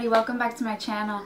everybody, welcome back to my channel.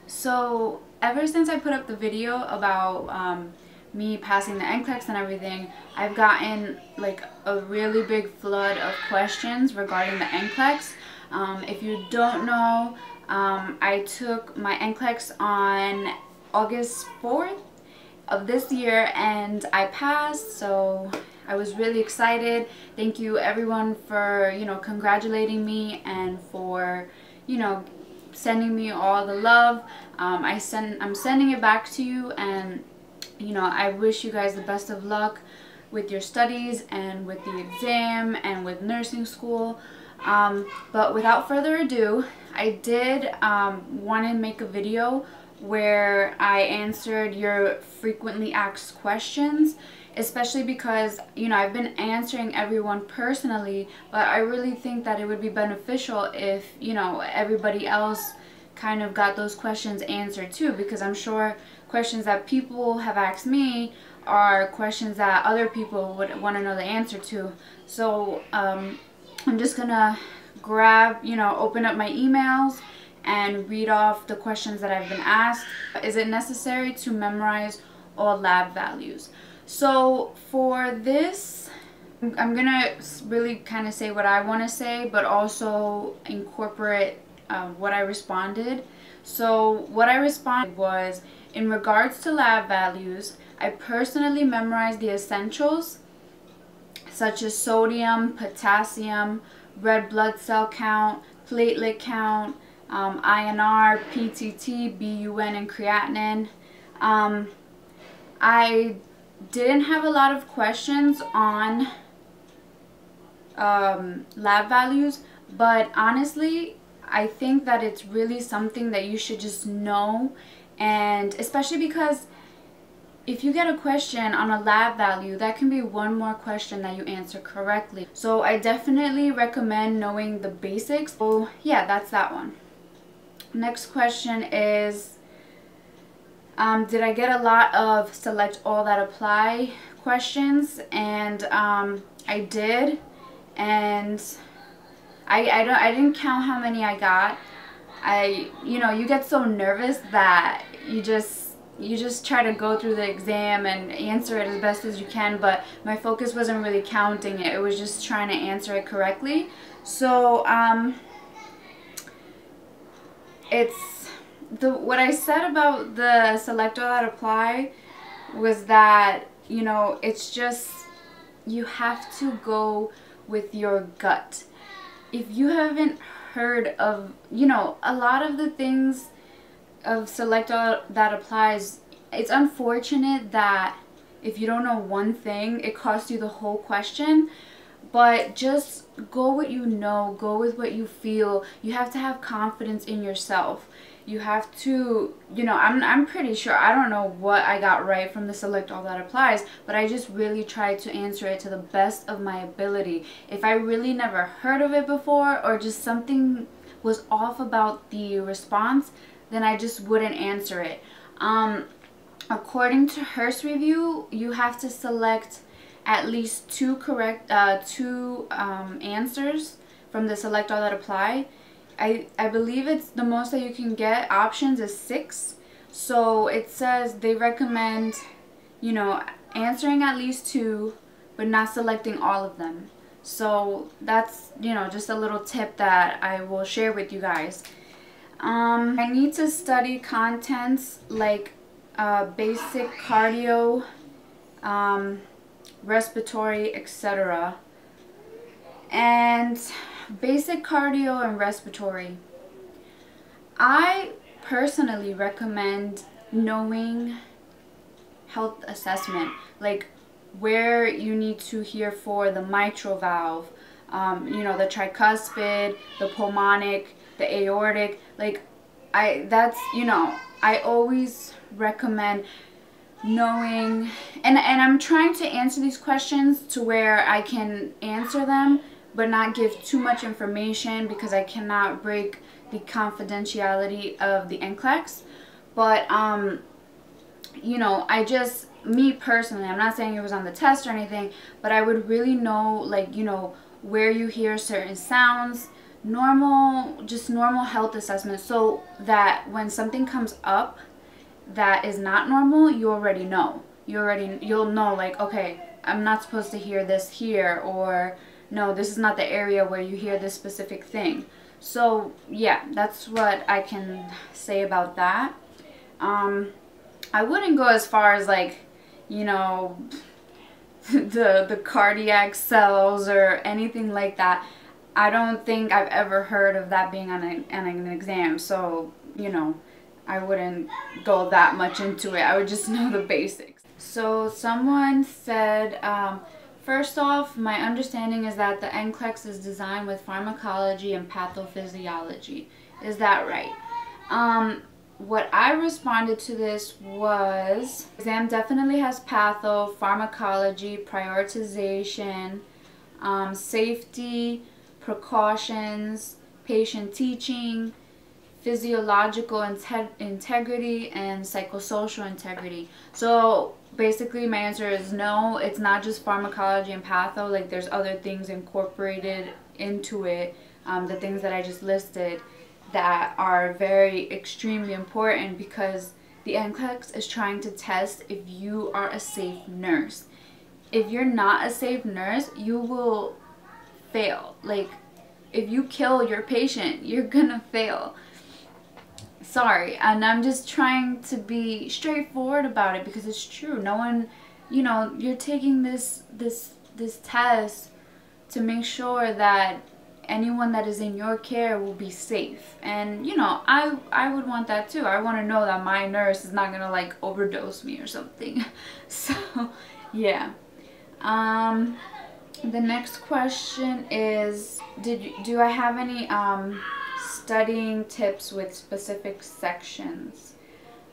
So ever since I put up the video about me passing the NCLEX and everything, I've gotten like a really big flood of questions regarding the NCLEX. If you don't know, I took my NCLEX on August 4th of this year and I passed, so I was really excited. Thank you everyone for, congratulating me and for, sending me all the love. I'm sending it back to you, and I wish you guys the best of luck with your studies and with the exam and with nursing school. But without further ado, I did want to make a video where I answered your frequently asked questions, especially because I've been answering everyone personally, but I really think that it would be beneficial if everybody else kind of got those questions answered too, because I'm sure questions that people have asked me are questions that other people would want to know the answer to. So I'm just gonna open up my emails and read off the questions that I've been asked. Is it necessary to memorize all lab values? So for this, I'm gonna really kind of say what I want to say, but also incorporate what I responded. So what I responded was, in regards to lab values, I personally memorized the essentials such as sodium, potassium, red blood cell count, platelet count, INR, PTT, BUN, and creatinine. I didn't have a lot of questions on lab values, but honestly, I think that it's really something that you should just know, and especially because if you get a question on a lab value, that can be one more question that you answer correctly. So I definitely recommend knowing the basics. So yeah, that's that one. Next question is, did I get a lot of select all that apply questions? And I did, and I didn't count how many I got. You get so nervous that you just try to go through the exam and answer it as best as you can, but my focus wasn't really counting it. It was just trying to answer it correctly. So what I said about the select all that apply was that, it's just, you have to go with your gut. If you haven't heard of, a lot of the things of select all that applies, it's unfortunate that if you don't know one thing, it costs you the whole question. But just go what you know, go with what you feel. You have to have confidence in yourself. You have to, I'm pretty sure, I don't know what I got right from the select all that applies, but I just really tried to answer it to the best of my ability. If I really never heard of it before, or just something was off about the response, then I just wouldn't answer it. According to Hearst Review, you have to select at least two answers from the select all that apply. I believe it's the most that you can get options is 6. So it says they recommend, answering at least 2, but not selecting all of them. So that's, just a little tip that I will share with you guys. I need to study contents like basic cardio, respiratory, etc. And basic cardio and respiratory, I personally recommend knowing health assessment, like where you need to hear for the mitral valve, the tricuspid, the pulmonic, the aortic. Like I always recommend knowing, and I'm trying to answer these questions to where I can answer them but not give too much information, because I cannot break the confidentiality of the NCLEX. But me personally, I'm not saying it was on the test or anything, but I would really know, like, where you hear certain sounds, just normal health assessments, so that when something comes up that is not normal, you already know. You'll know, like, okay, I'm not supposed to hear this here, or no, this is not the area where you hear this specific thing. So yeah, that's what I can say about that. I wouldn't go as far as, like, you know, the cardiac cells or anything like that. I don't think I've ever heard of that being on an exam, so, you know, I wouldn't go that much into it. I would just know the basics. So someone said, first off, my understanding is that the NCLEX is designed with pharmacology and pathophysiology. Is that right? What I responded to this was, exam definitely has patho, pharmacology, prioritization, safety, precautions, patient teaching, physiological integrity, and psychosocial integrity. So basically my answer is no, it's not just pharmacology and patho. Like, there's other things incorporated into it, the things that I just listed, that are very extremely important, because the NCLEX is trying to test if you are a safe nurse. If you're not a safe nurse, you will fail. Like, if you kill your patient, you're gonna fail. Sorry. And I'm just trying to be straightforward about it, because it's true. No one, you know, you're taking this test to make sure that anyone that is in your care will be safe. And, you know, I would want that too. I want to know that my nurse is not gonna, like, overdose me or something. So yeah. The next question is, do I have any studying tips with specific sections?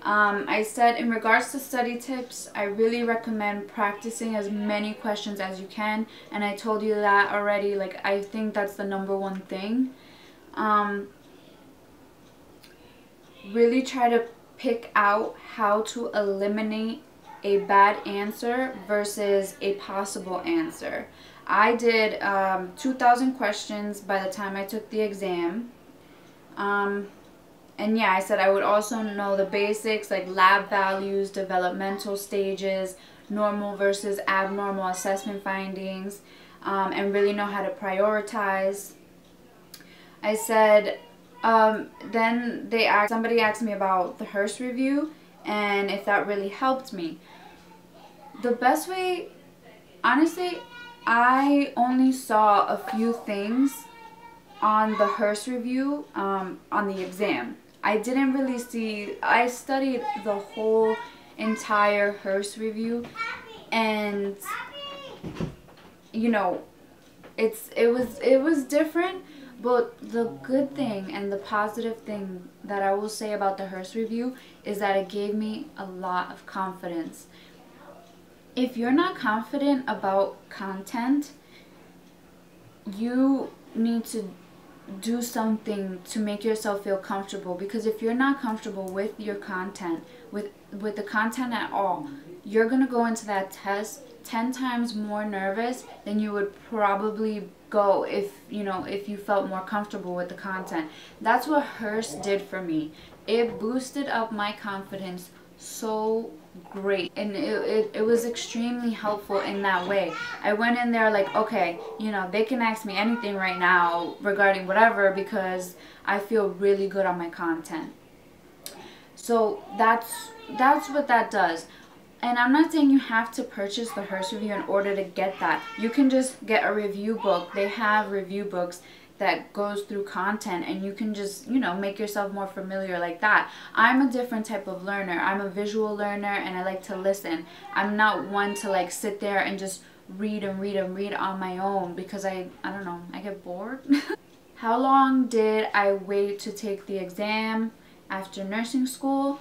I said, in regards to study tips, I really recommend practicing as many questions as you can, and I told you that already. Like, I think that's the #1 thing. Really try to pick out how to eliminate a bad answer versus a possible answer. I did 2,000 questions by the time I took the exam. And yeah, I said I would also know the basics, like lab values, developmental stages, normal versus abnormal assessment findings, and really know how to prioritize. I said, then somebody asked me about the Hearst review and if that really helped me. The best way, honestly, I only saw a few things on the Hearst review, on the exam. I didn't really see, I studied the whole entire Hearst review, and you know, it was different, but the good thing and the positive thing that I will say about the Hearst review is that it gave me a lot of confidence. If you're not confident about content, you need to do something to make yourself feel comfortable, because if you're not comfortable with your content, with the content at all, you're gonna go into that test 10 times more nervous than you would probably go if you felt more comfortable with the content. That's what Hearst did for me. It boosted up my confidence so great, and it was extremely helpful in that way. I went in there like, okay, they can ask me anything right now regarding whatever, because I feel really good on my content. So that's what that does. And I'm not saying you have to purchase the Hearst review in order to get that. You can just get a review book. They have review books that goes through content, and you can just, make yourself more familiar like that. I'm a different type of learner. I'm a visual learner, and I like to listen. I'm not one to like sit there and just read and read and read on my own, because I don't know, I get bored. How long did I wait to take the exam after nursing school?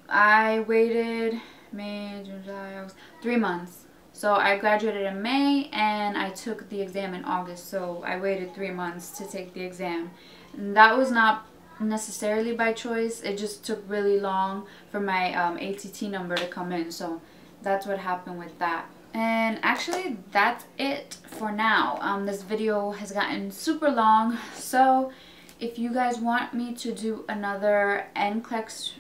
I waited May, June, July, August, 3 months. So I graduated in May and I took the exam in August. So I waited 3 months to take the exam. And that was not necessarily by choice. It just took really long for my ATT number to come in. So that's what happened with that. And actually that's it for now. This video has gotten super long, so if you guys want me to do another NCLEX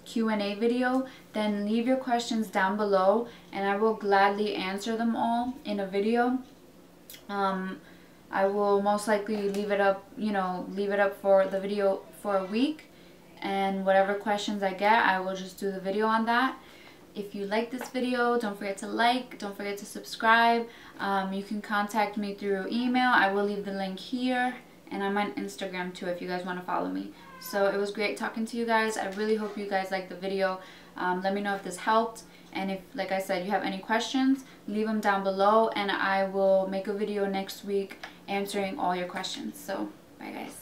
Q&A video, then leave your questions down below and I will gladly answer them all in a video. I will most likely leave it up for the video for a week, and whatever questions I get, I will just do the video on that. If you like this video, don't forget to like, don't forget to subscribe. You can contact me through email. I will leave the link here, and I'm on Instagram too if you guys want to follow me. So it was great talking to you guys. I really hope you guys liked the video. Let me know if this helped, and if, like I said, you have any questions, leave them down below and I will make a video next week answering all your questions. So bye guys.